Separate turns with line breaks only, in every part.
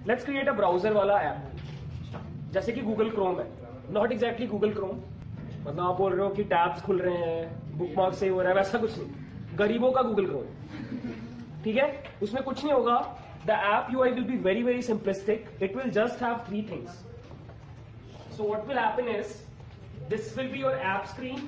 Let's create a browser वाला app, जैसे कि गूगल क्रोम है, नॉट एग्जैक्टली गूगल क्रोम, मतलब आप बोल रहे हो कि टैब्स खुल रहे हैं, बुकमार्क सेव हो रहा है, वैसा कुछ नहीं, गरीबों का गूगल क्रोम, ठीक है। उसमें कुछ नहीं होगा, the app UI will be very very simplistic, it will just have 3 things. So what will happen is, this will be your app screen,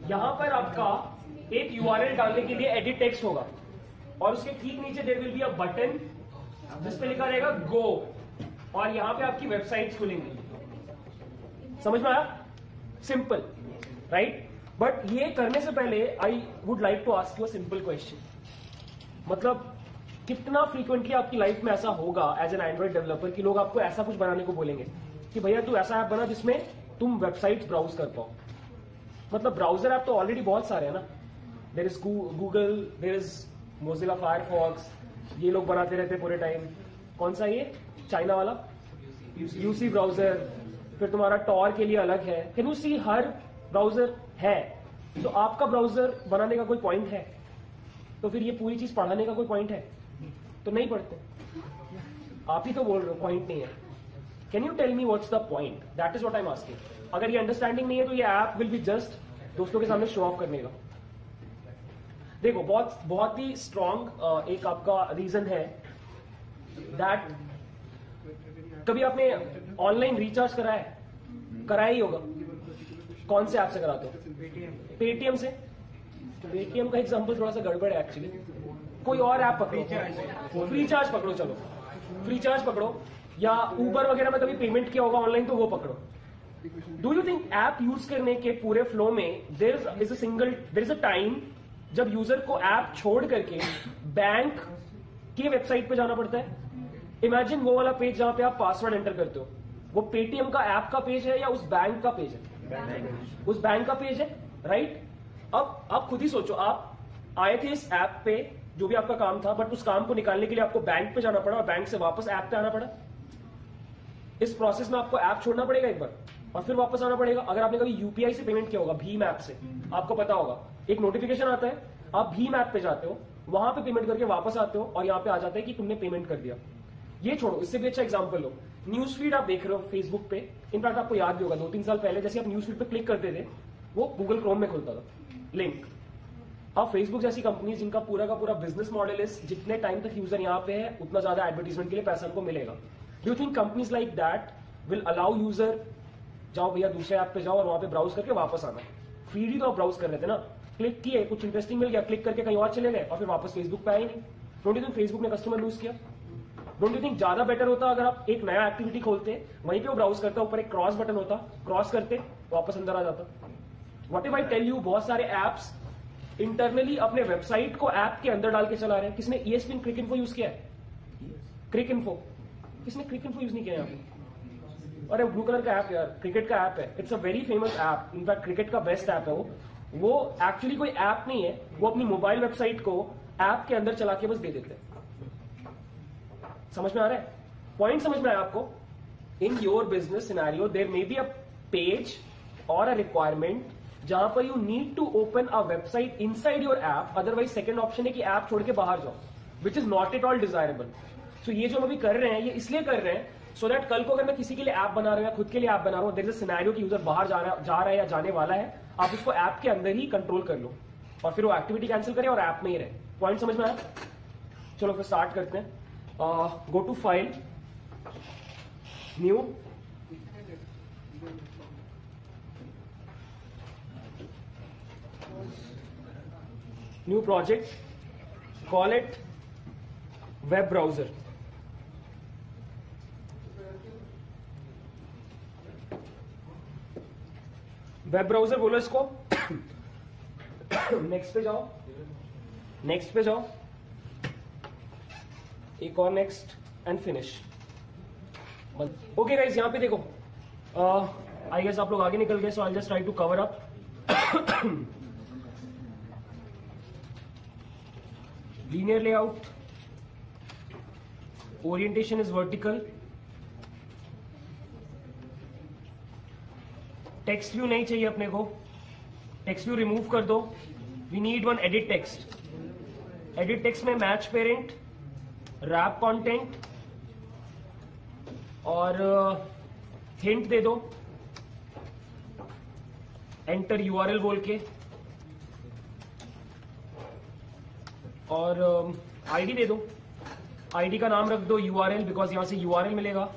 यहां पर आपका एक यूआरएल डालने के लिए एडिट टेक्स्ट होगा, और उसके ठीक नीचे there will be a button जिस पे लिखा रहेगा गो, और यहां पे आपकी वेबसाइट खुलेंगी। समझ में आया? Simple, right? बट ये करने से पहले I would like to ask you a simple question, मतलब कितना फ्रीक्वेंटली आपकी लाइफ में ऐसा होगा एज एन एंड्रॉइड डेवलपर कि लोग आपको ऐसा कुछ बनाने को बोलेंगे कि भैया तू ऐसा ऐप बना जिसमें तुम वेबसाइट्स ब्राउज कर पाओ। मतलब ब्राउजर ऐप तो ऑलरेडी बहुत सारे हैं ना, there is Google, there is Mozilla Firefox, ये लोग बनाते रहते पूरे टाइम। कौन सा ये चाइना वाला यूसी ब्राउजर, फिर तुम्हारा टॉर के लिए अलग है। कैन यू सी, हर ब्राउजर है, तो आपका ब्राउजर बनाने का कोई पॉइंट है? तो फिर ये पूरी चीज पढ़ाने का कोई पॉइंट है? तो नहीं पढ़ते, आप ही तो बोल रहे हो पॉइंट नहीं है। Can you tell me what's the point? That is what I am asking. अगर ये अंडरस्टैंडिंग नहीं है तो ये ऐप विल बी जस्ट दोस्तों के सामने शो ऑफ करने का। देखो बहुत ही स्ट्रॉन्ग एक आपका रीजन है दैट कभी आपने ऑनलाइन रिचार्ज कराया ही होगा। कौन से ऐप से कराते हो? पेटीएम से। पेटीएम का एग्जांपल थोड़ा सा गड़बड़ है एक्चुअली, कोई और ऐप पकड़ो, फ्री चार्ज पकड़ो, चलो फ्री चार्ज पकड़ो, या उबर वगैरह में कभी पेमेंट किया होगा ऑनलाइन तो वो पकड़ो। Do you think app use करने के पूरे फ्लो में देयर इज अ टाइम जब यूजर को ऐप छोड़ करके बैंक की वेबसाइट पे जाना पड़ता है? इमेजिन वो वाला पेज जहां पे आप पासवर्ड एंटर करते हो, वो पेटीएम का ऐप का पेज है या उस बैंक का पेज है? उस बैंक का पेज है, राइट? अब आप खुद ही सोचो, आप आए थे इस ऐप पे, जो भी आपका काम था, बट उस काम को निकालने के लिए आपको बैंक पे जाना पड़ा और बैंक से वापस ऐप पे आना पड़ा। इस प्रोसेस में आपको ऐप छोड़ना पड़ेगा एक बार और फिर वापस आना पड़ेगा। अगर आपने कभी यूपीआई से पेमेंट किया होगा, भीम ऐप से, आपको पता होगा, एक नोटिफिकेशन आता है, आप भीम ऐप पे जाते हो, वहां पे पेमेंट करके वापस आते हो और यहाँ पे आ जाता है कि तुमने पेमेंट कर दिया। ये छोड़ो, इससे भी अच्छा एग्जांपल लो, न्यूज फीड आप देख रहे हो फेसबुक पे। इनफैक्ट आपको याद भी होगा 2-3 साल पहले जैसे आप न्यूज फीड पे क्लिक करते थे, वो गूगल क्रोम में खुलता था लिंक। अब फेसबुक जैसी कंपनी जिनका पूरा का पूरा बिजनेस मॉडल इज जितने टाइम तक यूजर यहाँ पे है उतना ज्यादा एडवर्टीजमेंट के लिए पैसा हमको मिलेगा। Do you think companies like that will allow user, जाओ भैया दूसरे ऐप पे जाओ और वहां पे ब्राउज करके वापस आना? फीड ही तो आप ब्राउज कर रहे थे ना, क्लिक किए, कुछ इंटरेस्टिंग मिल गया, क्लिक करके कहीं और चले गए और फिर वापस फेसबुक पे आए नहीं। डोंट यू थिंक फेसबुक ने कस्टमर लूज किया? डोंट यू थिंक ज्यादा बेटर होता अगर आप एक नया एक्टिविटी खोलते, वहीं पे वो ब्राउज करता, ऊपर एक क्रॉस बटन होता, क्रॉस करते वापस अंदर आ जाता? What if I tell you, बहुत सारे एप्स इंटरनली अपने वेबसाइट को ऐप के अंदर डाल के चला रहे हैं। किसने ESPN क्रिक इन्फो यूज किया है? क्रिक इन्फो, किसने क्रिक इन्फो यूज नहीं किया यहाँ पे? अरे ब्लू कलर का ऐप यार, क्रिकेट का ऐप है, it's a very famous app, in fact cricket का बेस्ट ऐप है वो एक्चुअली कोई ऐप नहीं है, वो अपनी मोबाइल वेबसाइट को ऐप के अंदर चला के बस दे देते हैं। समझ में आ रहा है पॉइंट? समझ में आया आपको? In your business scenario there may be a page और अ रिक्वायरमेंट जहां पर you need to open a website inside your app, otherwise second option है कि ऐप छोड़ के बाहर जाओ, which is not at all desirable. So ये जो हम अभी कर रहे हैं ये इसलिए कर रहे हैं सो दैट कल को अगर मैं किसी के लिए ऐप बना रहा हूं या खुद के लिए ऐप बना रहा हूं, देयर इज अ सिनेरियो कि यूजर बाहर जा रहा है या जाने वाला है, आप उसको ऐप के अंदर ही कंट्रोल कर लो और फिर वो एक्टिविटी कैंसिल करे और ऐप में ही रहे। पॉइंट समझ में आया? चलो फिर स्टार्ट करते हैं। Go to file, new, new project, call it web browser. Web browser बोलो इसको। नेक्स्ट पे जाओ, नेक्स्ट पे जाओ, एक और next and finish. Okay guys, यहां पे देखो, आई गेस आप लोग आगे निकल गए, so I just try to cover up. Linear layout, orientation is vertical, text view नहीं चाहिए अपने को, टेक्स्ट व्यू रिमूव कर दो। We need one edit text. Edit text में मैच पेरेंट, रैप कंटेंट और हिंट दे दो, एंटर यूआरएल बोल के, और आईडी दे दो। आईडी का नाम रख दो यूआरएल, बिकॉज यहां से यूआरएल मिलेगा।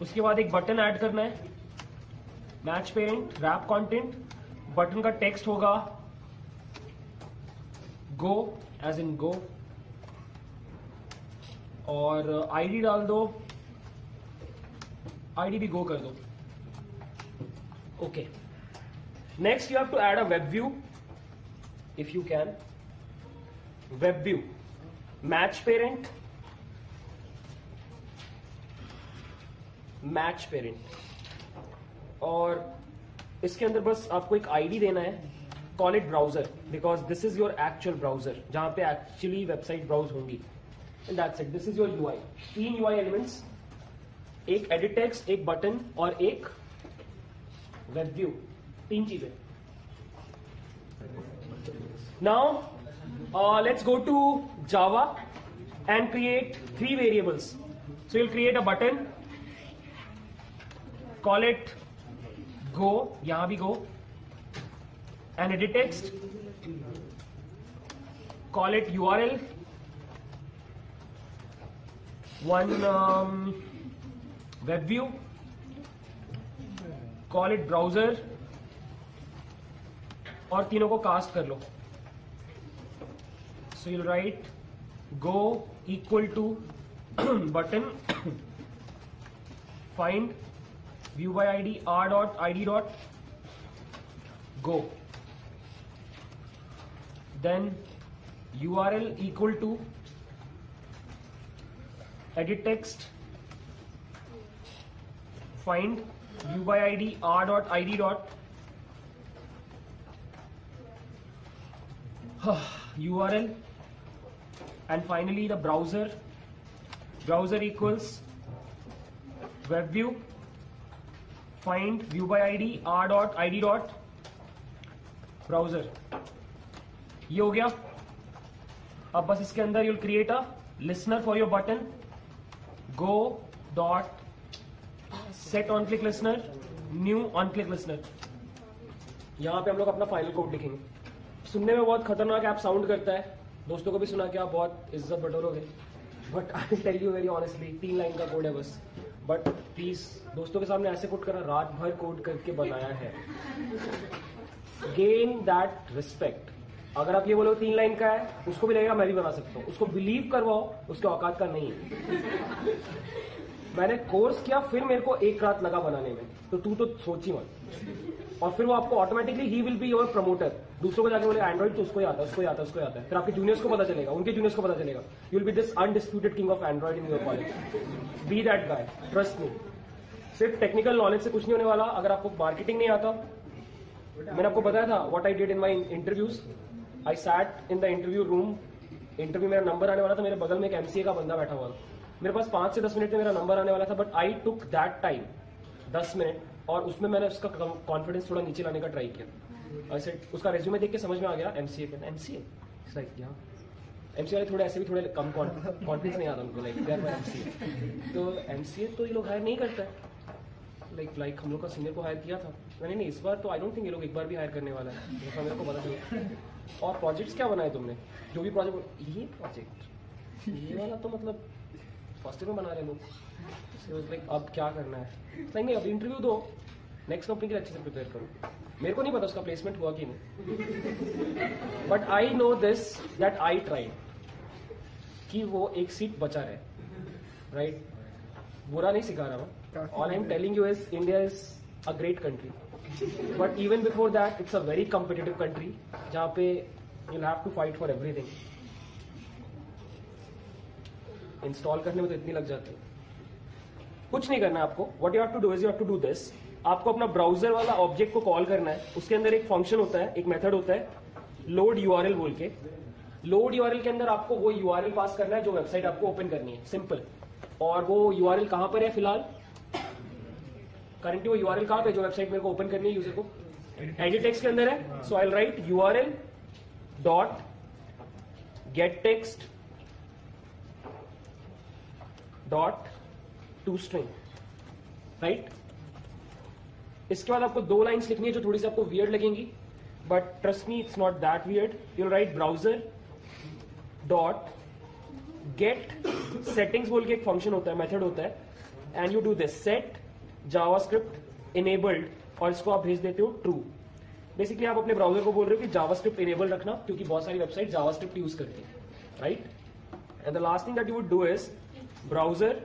उसके बाद एक बटन ऐड करना है, match parent wrap content, button का टेक्स्ट होगा गो एज इन गो, और आईडी डाल दो, आईडी भी गो कर दो। Okay, next you have to add a web view if you can. Web view, match parent, match parent, और इसके अंदर बस आपको एक आईडी देना है, call it browser, because this is your actual browser जहां पे एक्चुअली वेबसाइट ब्राउज होंगी। And that's it, this is your UI. 3 UI elements, एक एडिट टेक्स्ट, एक बटन और एक वेब व्यू, 3 चीजें। Now let's go to Java and create 3 variables. So you'll create a button, call it go, yahan bhi go, and edit text, call it URL, one web view, call it browser, और तीनों को cast कर लो। So you'll write go equal to button find view by id r dot id dot go, then url equal to edit text find view by id r dot id dot url, and finally the browser equals web view find view by id r dot id dot browser। ये हो गया। अब बस इसके अंदर you'll create a listener for your button, go dot set on click listener new on click listener। यहां पे हम लोग अपना फाइनल कोड लिखेंगे। सुनने में बहुत खतरनाक ऐप साउंड करता है, दोस्तों को भी सुना के आप बहुत इज्जत बटोरोगे, but I tell you very honestly 3 line का कोड है बस। बट प्लीज दोस्तों के सामने ऐसे कोड करा, रात भर कोड करके बनाया है। Gain that respect. अगर आप ये बोलो 3 लाइन का है, उसको भी लगेगा मैं भी बना सकता हूँ, उसको बिलीव करवाओ, उसके औकात का नहीं है। मैंने कोर्स किया, फिर मेरे को 1 रात लगा बनाने में, तो तू तो सोच ही मत। और फिर वो आपको automatically he will be your promoter. दूसरों को जाके बोले एंड्रॉइड तो उसको ही आता है, उसको ही आता है, उसको ही आता है। फिर आपके जूनियर्स को पता चलेगा, उनके जूनियर्स को पता चलेगा, you will be this undisputed king of Android in your college. Be that guy, trust me. सिर्फ टेक्निकल नॉलेज से कुछ नहीं होने वाला। अगर आपको मार्केटिंग नहीं आता, मैंने आपको बताया था what I did in my interviews. I sat in the interview room, interview मेरा नंबर आने वाला था, मेरे बगल में एक एमसीए का बंदा बैठा हुआ था, मेरे पास 5 से 10 मिनट में मेरा नंबर आने वाला था, but I took that time 10 minute, और उसमें मैंने उसका कॉन्फिडेंस थोड़ा नीचे लाने का ट्राई किया। ऐसे उसका रेज्यूमे देख के समझ में आ गया एमसीए का, एमसीए एमसीए वाले थोड़े ऐसे भी थोड़े कम कॉन्फिडेंस नहीं आता उनको, लाइक एमसीए तो एमसीए तो ये लोग हायर नहीं करता है। लाइक हम लोग का सीनियर को हायर किया था मैंने, नहीं इस बार तो आई डोंट थिंक ये लोग एक बार भी हायर करने वाला है, जैसा मेरे को पता चला। और प्रोजेक्ट्स क्या बनाए तुमने, जो भी प्रोजेक्ट, ये प्रोजेक्ट ये वाला तो मतलब फर्स्ट में बना रहे लोग। लाइक अब क्या करना है, नहीं अब इंटरव्यू दो, नेक्स्ट कंपनी के लिए अच्छे से प्रिपेयर करो। मेरे को नहीं पता उसका प्लेसमेंट हुआ कि नहीं, but I know this that I tried कि वो एक सीट बचा रहे, राइट? बुरा नहीं सिखा रहा मैं, all I am telling you is India is a great country, but even before that it's a very competitive country जहां पे you have to fight for everything. Install करने में तो इतनी लग जाती है, कुछ नहीं करना है आपको। What you have to do is you have to do this, आपको अपना ब्राउजर वाला ऑब्जेक्ट को कॉल करना है। उसके अंदर एक फंक्शन होता है, एक मेथड होता है लोड यूआरएल बोल के। लोड यूआरएल के अंदर आपको वो यूआरएल पास करना है जो वेबसाइट आपको ओपन करनी है, सिंपल। और वो यूआरएल कहां पर है फिलहाल, करंटली वो यूआरएल कहां पे जो वेबसाइट मेरे को ओपन करनी है यूजर को, एडिट टेक्स्ट के अंदर है। So I will write URL dot get text dot to string, right. इसके बाद आपको 2 लाइन्स लिखनी है जो थोड़ी सी आपको वियर्ड लगेंगी, but trust me it's not that weird. You right browser dot gate settings बोल के एक फंक्शन होता है, मेथड होता है, and you do this set JavaScript enabled, और इसको आप भेज देते हो ट्रू। बेसिकली आप अपने ब्राउजर को बोल रहे हो कि जावास्क्रिप्ट इनेबल रखना, क्योंकि बहुत सारी वेबसाइट जावास्क्रिप्ट यूज करती है, right. And the last thing that you would do is browser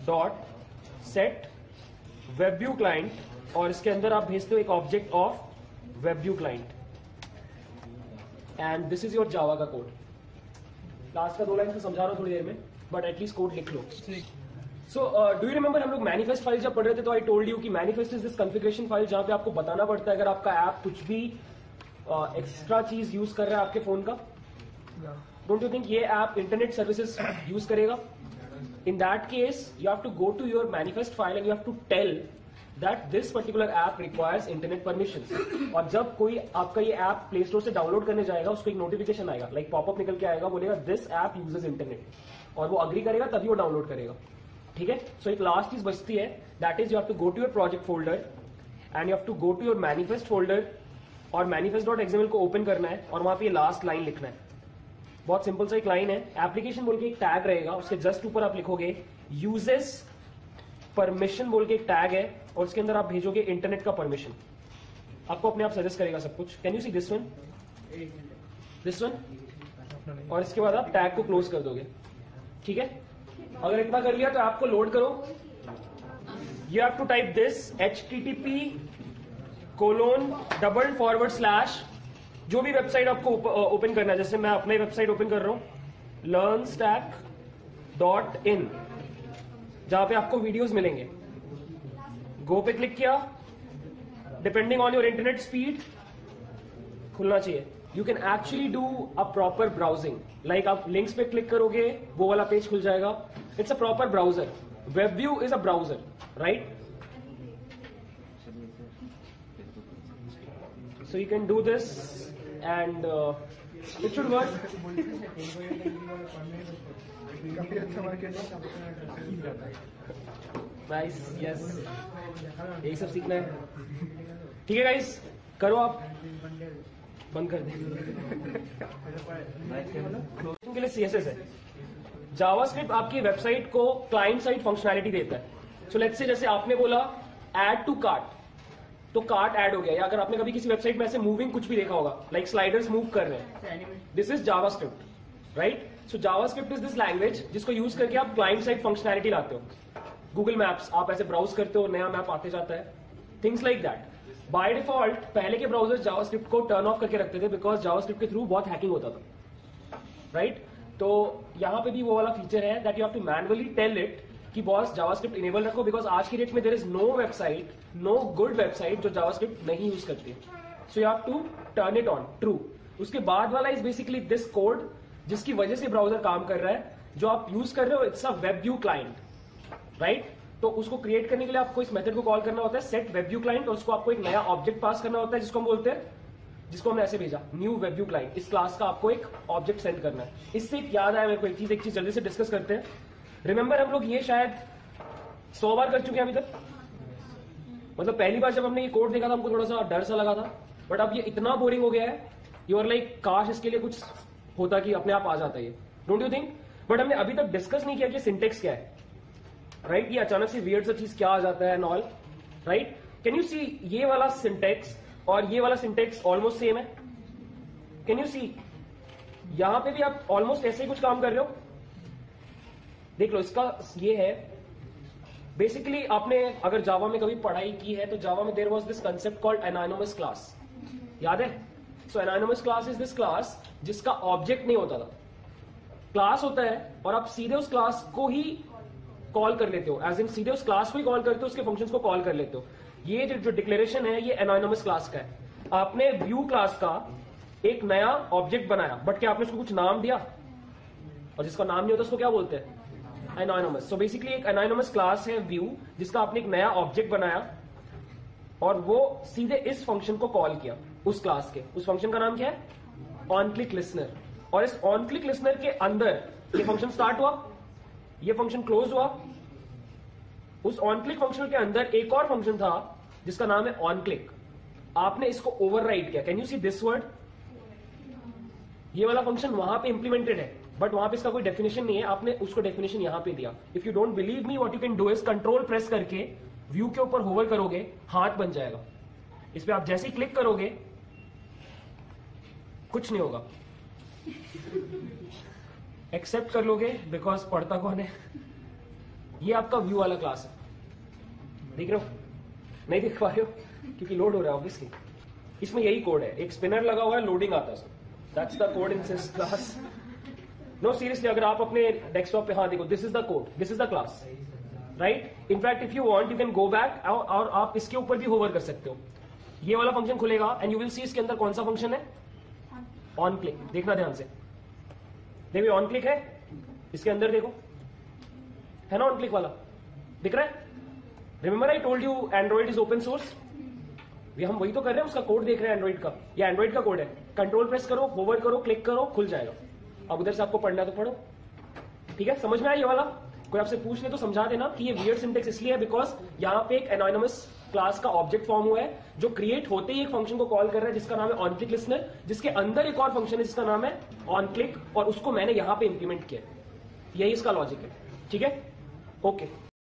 dot set web view client, और इसके अंदर आप भेजते हो एक object of web view client, and this is your Java का कोड। लास्ट का 2 लाइन से समझा रहा हूं थोड़ी देर में, बट एटलीस्ट कोड लिख लो। सो डू यू रिमेंबर हम लोग मैनिफेस्ट फाइल जब पढ़ रहे थे, तो आई टोल्ड यू कि manifest is this configuration file जहां पे आपको बताना पड़ता है अगर आपका ऐप कुछ भी एक्स्ट्रा चीज यूज कर रहा है आपके फोन का। डोंट यू थिंक ये ऐप इंटरनेट सर्विसेज यूज करेगा? In that case, you have to go to your manifest file and you have to tell that this particular app requires internet permissions. और जब कोई आपका ये app play store से download करने जाएगा, उसको एक नोटिफिकेशन आएगा, लाइक पॉपअप निकल के आएगा, बोलेगा दिस ऐप यूजेस इंटरनेट, और वो अग्री करेगा तभी वो डाउनलोड करेगा, ठीक है। सो एक लास्ट चीज बचती है, that is you have to go to your project folder and you have to go to your manifest folder, और manifest.xml को ओपन करना है और वहां पे ये लास्ट लाइन लिखना है। बहुत सिंपल सा एक लाइन है, एप्लीकेशन बोल के एक टैग रहेगा, उसके जस्ट ऊपर आप लिखोगे यूजेस परमिशन बोल के एक टैग है, और उसके अंदर आप भेजोगे इंटरनेट का परमिशन। आपको अपने आप सजेस्ट करेगा सब कुछ। Can you see this one, और इसके बाद आप टैग को क्लोज कर दोगे, ठीक है। अगर इतना कर लिया तो आपको लोड करो, you have to type this http:// जो भी वेबसाइट आपको ओपन करना है, जैसे मैं अपनी वेबसाइट ओपन कर रहा हूं learnstack.in, जहां पे आपको वीडियोस मिलेंगे। गो पे क्लिक किया, depending on your internet speed खुलना चाहिए। You can actually do a proper browsing, like आप लिंक्स पे क्लिक करोगे वो वाला पेज खुल जाएगा। It's a proper browser, web view is a browser, right. So you can do this and it should work. Nice, yes. यही सब सीखना है, ठीक है गाइस, करो आप, बंद कर दे। के लिए CSS है। जावास्क्रिप्ट आपकी वेबसाइट को क्लाइंट साइड फंक्शनैलिटी देता है। सो लेट्स से जैसे आपने बोला ऐड टू कार्ट, तो कार्ट ऐड हो गया, या अगर आपने कभी किसी वेबसाइट में ऐसे मूविंग कुछ भी देखा होगा, लाइक स्लाइडर्स मूव कर रहे हैं, this is JavaScript, right. So JavaScript is this language जिसको यूज करके आप क्लाइंट साइड फंक्शनैलिटी लाते हो। गूगल मैप्स आप ऐसे ब्राउज करते हो, नया मैप आते जाता है, things like that. By default पहले के ब्राउजर जावास्क्रिप्ट को टर्न ऑफ करके रखते थे, बिकॉज जावास्क्रिप्ट के थ्रू बहुत हैकिंग होता था, राइट। तो यहां पे भी वो वाला फीचर है that you have to manually tell it कि बॉस जावास्क्रिप्ट इनेबल रखो, बिकॉज आज की डेट में there is no website, no good website जो जावास्क्रिप्ट नहीं यूज करती। So you have to turn it on true. उसके बाद वाला इज बेसिकली दिस कोड, जिसकी वजह से ब्राउजर काम कर रहा है, जो आप यूज कर रहे हो, it's a web view client, right. तो उसको क्रिएट करने के लिए आपको इस मेथड को कॉल करना होता है सेट वेब व्यू क्लाइंट, और उसको आपको एक नया ऑब्जेक्ट पास करना होता है जिसको हम बोलते हैं, जिसको हमने ऐसे भेजा न्यू वेब व्यू क्लाइंट। इस क्लास का आपको एक ऑब्जेक्ट सेंड करना है। इससे एक याद आया मेरे को, एक चीज जल्दी से डिस्कस करते हैं। रिमेंबर हम लोग ये शायद 100 बार कर चुके हैं अभी तक, मतलब पहली बार जब हमने ये कोड देखा था हमको थोड़ा सा डर सा लगा था, बट अब ये इतना बोरिंग हो गया है, यू आर लाइक काश इसके लिए कुछ होता कि अपने आप आ जाता है ये, डोंट यू थिंक। बट हमने अभी तक डिस्कस नहीं किया कि सिंटेक्स क्या है, राइट। ये अचानक से वियर्ड सा चीज क्या आ जाता है and all, right. Can you see ये वाला सिंटेक्स और ये वाला सिंटेक्स ऑलमोस्ट सेम है। कैन यू सी यहां पे भी आप ऑलमोस्ट ऐसे ही कुछ काम कर रहे हो, देख लो। इसका ये है बेसिकली, आपने अगर जावा में कभी पढ़ाई की है तो जावा में there was this concept called anonymous class, याद है। So anonymous class is this class जिसका ऑब्जेक्ट नहीं होता था, क्लास होता है, और आप सीधे उस क्लास को ही कॉल कर लेते हो, एज इन सीधे उस क्लास को ही कॉल करते हो, उसके फंक्शंस को कॉल कर लेते हो। ये जो डिक्लेरेशन है ये एनोनिमस क्लास का है। आपने व्यू क्लास का एक नया ऑब्जेक्ट बनाया, बट क्या आपने उसको कुछ नाम दिया, और जिसका नाम नहीं होता उसको क्या बोलते हैं, एनोनिमस। सो बेसिकली एक एनोनिमस क्लास है व्यू, जिसका आपने एक नया ऑब्जेक्ट बनाया और वो सीधे इस फंक्शन को कॉल किया उस क्लास के। उस फंक्शन का नाम क्या है, ऑन क्लिक लिसनर। और इस ऑन क्लिक लिसनर के अंदर ये फंक्शन स्टार्ट हुआ, ये फंक्शन क्लोज हुआ। उस ऑन क्लिक फंक्शन के अंदर एक और फंक्शन था जिसका नाम है ऑन क्लिक। आपने इसको ओवरराइड किया। Can you see this word? ये वाला फंक्शन वहां पे इंप्लीमेंटेड है, बट वहां पे इसका कोई डेफिनेशन नहीं है। आपने उसको डेफिनेशन यहां पे दिया। If you don't believe me, what you can do is control press करके व्यू के ऊपर होवर करोगे, हाथ बन जाएगा। इस पे आप जैसे ही क्लिक करोगे कुछ नहीं होगा, एक्सेप्ट कर लोगे बिकॉज पढ़ता कौन है। ये आपका व्यू वाला क्लास है। देख रहे हो? नहीं देख पा रहे हो क्योंकि लोड हो रहा है ऑब्वियसली। इसमें यही कोड है, एक स्पिनर लगा हुआ है, लोडिंग आता है। That's the code in this class. No seriously, अगर आप अपने डेस्कटॉप पे, हाँ देखो, this is the code, this is the class, right. In fact if you want you can go back और आप इसके ऊपर भी होवर कर सकते हो। ये वाला फंक्शन खुलेगा एंड यू विल सी इसके अंदर कौन सा फंक्शन है, ऑन क्लिक। देखना ध्यान से, देखिए ऑन क्लिक है इसके अंदर, देखो है ना ऑन क्लिक वाला, दिख रहा है। Remember I told you Android is open source. हम वही तो कर रहे हैं, उसका कोड देख रहे हैं एंड्रॉइड का। ये एंड्रॉइड का कोड है। कंट्रोल प्रेस करो, होवर करो, क्लिक करो, खुल जाएगा। अब उधर से आपको पढ़ना है तो पढ़ो, ठीक है। समझ में आया ये वाला? कोई आपसे पूछ ले तो समझा देना कि ये वियर्ड सिंटेक्स इसलिए है बिकॉज यहाँ पे एक एनोनिमस क्लास का ऑब्जेक्ट फॉर्म हुआ है जो क्रिएट होते ही एक फंक्शन को कॉल कर रहा है जिसका नाम है ऑन क्लिक लिसनर, जिसके अंदर एक और फंक्शन है जिसका नाम है ऑन क्लिक, और उसको मैंने यहां पे इंप्लीमेंट किया। यही इसका लॉजिक है, ठीक है। ओके।